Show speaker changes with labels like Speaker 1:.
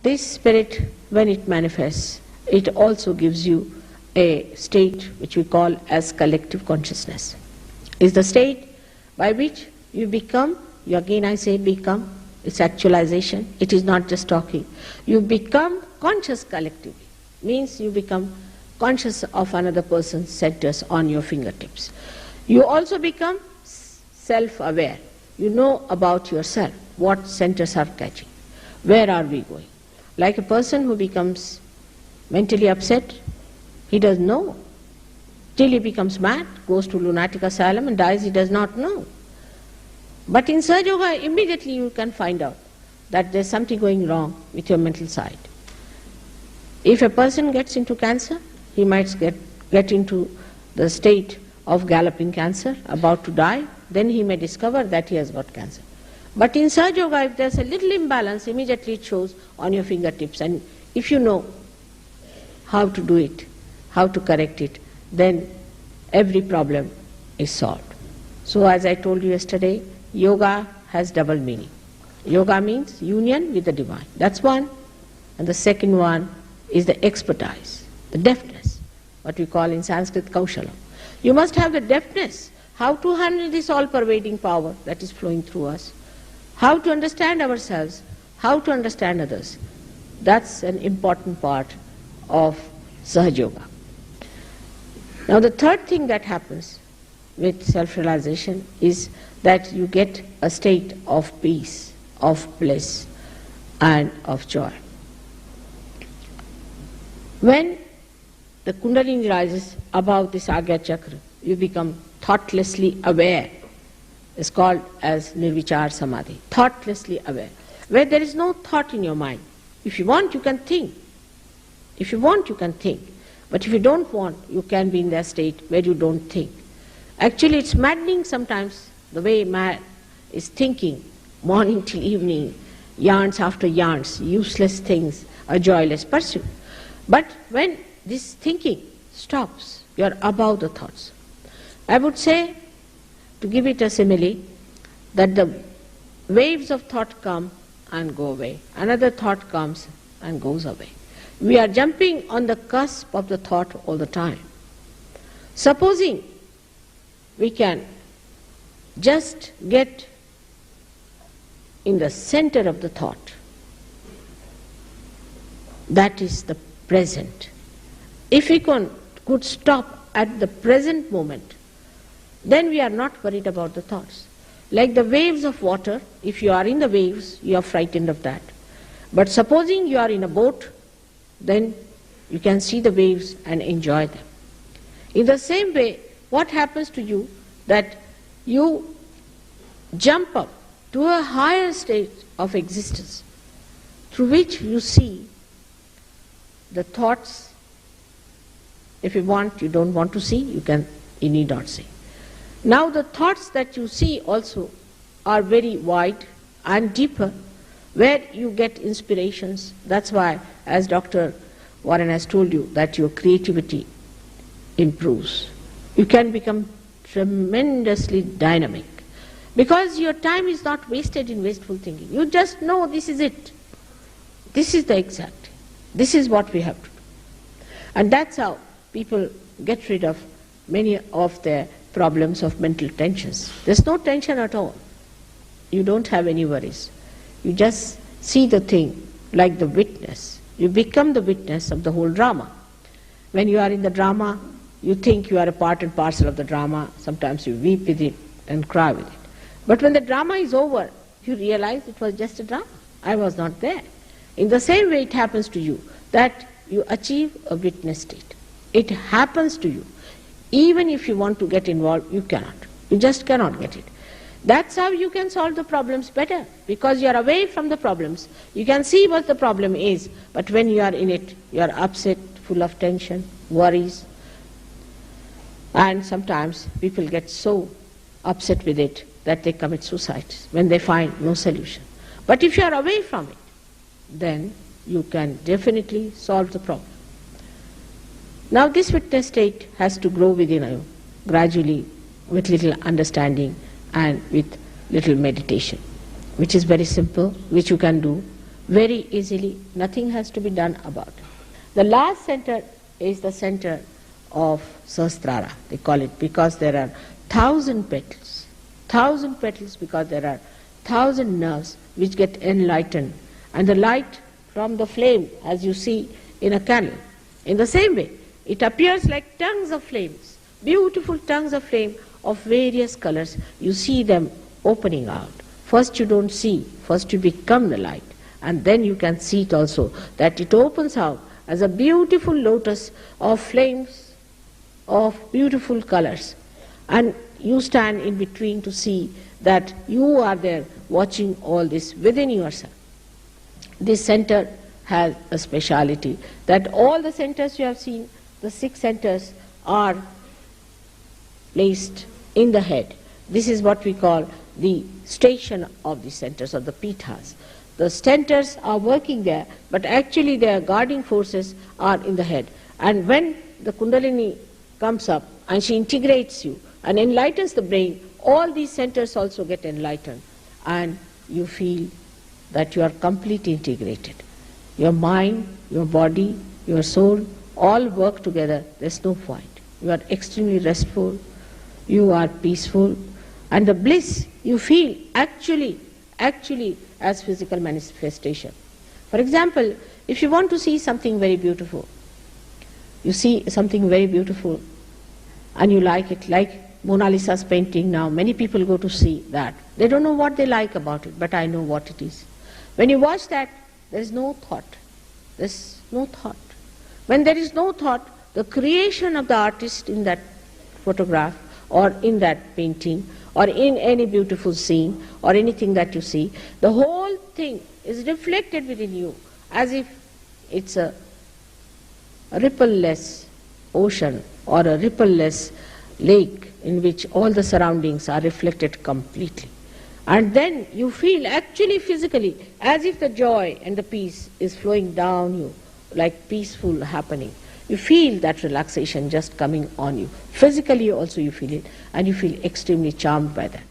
Speaker 1: this spirit, when it manifests, it also gives you a state which we call as collective consciousness. It's the state by which you become, again I say become, it's actualization, it is not just talking. You become conscious collectively, means you become conscious of another person's centers on your fingertips. You also become self-aware. You know about yourself, what centers are catching, where are we going. Like a person who becomes mentally upset, he doesn't know. Till he becomes mad, goes to lunatic asylum and dies, he does not know. But in Sahaja Yoga, immediately you can find out that there's something going wrong with your mental side. If a person gets into cancer, he might get into the state of galloping cancer, about to die, then he may discover that he has got cancer. But in Sahaja Yoga, if there's a little imbalance, immediately it shows on your fingertips. And if you know how to do it, how to correct it, then every problem is solved. So as I told you yesterday, yoga has double meaning. Yoga means union with the divine. That's one. And the second one is the expertise, the deftness, what we call in Sanskrit kaushala. You must have the deftness, how to handle this all-pervading power that is flowing through us, how to understand ourselves, how to understand others. That's an important part of Sahaja Yoga. Now the third thing that happens with self-realization is that you get a state of peace, of bliss and of joy. When the Kundalini rises above this Agya Chakra, you become thoughtlessly aware. It's called as Nirvichar Samadhi, thoughtlessly aware, where there is no thought in your mind. If you want, you can think. If you want, you can think. But if you don't want, you can be in that state where you don't think. Actually, it's maddening sometimes the way man is thinking, morning till evening, yarns after yarns, useless things, a joyless pursuit. But when this thinking stops, you are above the thoughts. I would say, to give it a simile, that the waves of thought come and go away. Another thought comes and goes away. We are jumping on the cusp of the thought all the time. Supposing we can just get in the center of the thought, that is the present. If we could stop at the present moment, then we are not worried about the thoughts. Like the waves of water, if you are in the waves, you are frightened of that. But supposing you are in a boat, then you can see the waves and enjoy them. In the same way, what happens to you that you jump up to a higher state of existence through which you see the thoughts. If you want, you don't want to see, you need not see. Now the thoughts that you see also are very wide and deeper, where you get inspirations. That's why, as Dr. Warren has told you, that your creativity improves. You can become tremendously dynamic, because your time is not wasted in wasteful thinking. You just know this is it. This is the exact. This is what we have to do. And that's how people get rid of many of their problems of mental tensions. There's no tension at all. You don't have any worries. You just see the thing like the witness. You become the witness of the whole drama. When you are in the drama, you think you are a part and parcel of the drama. Sometimes you weep with it and cry with it. But when the drama is over, you realize it was just a drama. I was not there. In the same way it happens to you, that you achieve a witness state. It happens to you. Even if you want to get involved, you cannot. You just cannot get it. That's how you can solve the problems better, because you are away from the problems. You can see what the problem is, but when you are in it, you are upset, full of tension, worries. And sometimes people get so upset with it that they commit suicide when they find no solution. But if you are away from it, then you can definitely solve the problem. Now this witness state has to grow within you gradually, with little understanding and with little meditation, which is very simple, which you can do very easily. Nothing has to be done about it. The last center is the center of Sahasrara, they call it, because there are 1,000 petals. 1,000 petals because there are 1,000 nerves which get enlightened. And the light from the flame, as you see in a candle, in the same way, it appears like tongues of flames, beautiful tongues of flame of various colors. You see them opening out. First you don't see, first you become the light, and then you can see it also, that it opens out as a beautiful lotus of flames of beautiful colors. And you stand in between to see that you are there watching all this within yourself. This center has a speciality, that all the centers you have seen, the 6 centers, are placed in the head. This is what we call the station of the centers, or the pithas. The centers are working there, but actually their guarding forces are in the head. And when the Kundalini comes up and she integrates you and enlightens the brain, all these centers also get enlightened, and you feel that you are completely integrated. Your mind, your body, your soul, all work together. There's no fight. You are extremely restful, you are peaceful, and the bliss you feel actually as physical manifestation. For example, if you want to see something very beautiful, you see something very beautiful and you like it, like Mona Lisa's painting now, many people go to see that. They don't know what they like about it, but I know what it is. When you watch that, there is no thought. There's no thought. When there is no thought, the creation of the artist in that photograph or in that painting or in any beautiful scene or anything that you see, the whole thing is reflected within you as if it's a ripple-less ocean or a ripple-less lake in which all the surroundings are reflected completely. And then you feel actually physically as if the joy and the peace is flowing down you, like peaceful happening. You feel that relaxation just coming on you. Physically also you feel it, and you feel extremely charmed by that.